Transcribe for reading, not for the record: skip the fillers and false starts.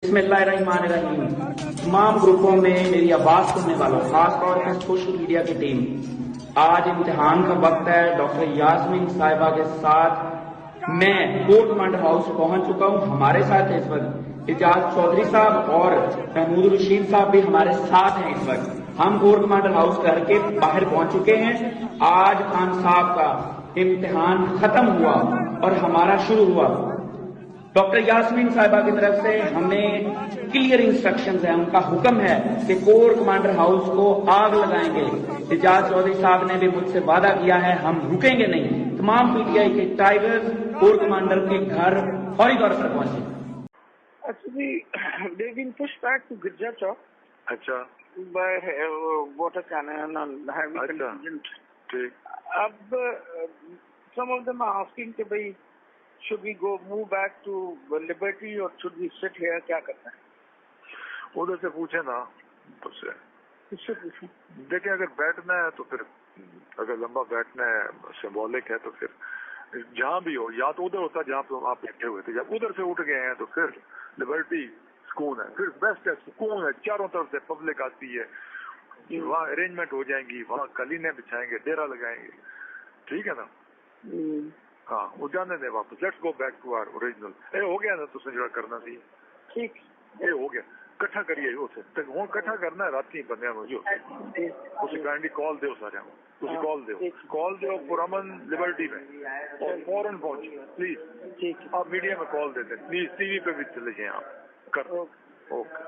बिस्मिल्लाहिर्रहमानिर्रहीम। तमाम ग्रुपों में मेरी आवाज सुनने वालों, खास तौर पर सोशल मीडिया की टीम, आज इम्तिहान का वक्त है। डॉक्टर यास्मीन साहिबा के साथ मैं कोर्ट कमांडर हाउस पहुंच चुका हूं। हमारे साथ है इस वक्त इजाज चौधरी साहब और महमूद रशीद साहब भी हमारे साथ हैं इस वक्त। हम कोर्ट कमांडर हाउस घर के बाहर पहुंच चुके हैं। आज खान साहब का इम्तिहान खत्म हुआ और हमारा शुरू हुआ। डॉक्टर यास्मीन साहिबा की तरफ से हमें क्लियर इंस्ट्रक्शंस हैं, उनका हुक्म है कि कोर कमांडर हाउस को आग लगाएंगे। इजाज चौधरी साहब ने भी मुझसे वादा किया है, हम रुकेंगे नहीं। तमाम पीटीआई के टाइगर्स कोर कमांडर के घर फौरी तौर पर पहुंचे। Actually, they've been pushed back to Girja Chowk. अच्छा by water cannon and heavy contingent. ठीक अब some of them are asking कि भाई should we go move back to Liberty or should we sit here, क्या करना है? उधर से पूछे ना उससे किससे पूछूं? देखें, अगर बैठना है तो फिर अगर लंबा बैठना है सिंबॉलिक है तो फिर जहाँ भी हो, या तो उधर होता जहाँ पे आप बैठे हुए थे, जब उधर से उठ गए हैं तो फिर लिबर्टी सुकून है, फिर बेस्ट है, सुकून है, चारों तरफ से पब्लिक आती है, वहाँ अरेंजमेंट हो जाएंगी, वहाँ कलीने बिछाएंगे, डेरा लगाएंगे, ठीक है ना? हाँ, वो जाने दे वापस। Let's go back to our original. ये हो गया ना, तुझे जो करना थी ठीक, ये हो गया। इकट्ठा करिए उसे तक हूँ इकट्ठा करना है राती बंदे जो उसे काइंडली कॉल दो सारे उसे कॉल दो पुरअमन लिबर्टी में और फौरन पहुंचे प्लीज। ठीक, आप मीडिया में कॉल देते प्लीज, टीवी पे भी चले जाए आप कर। ओके।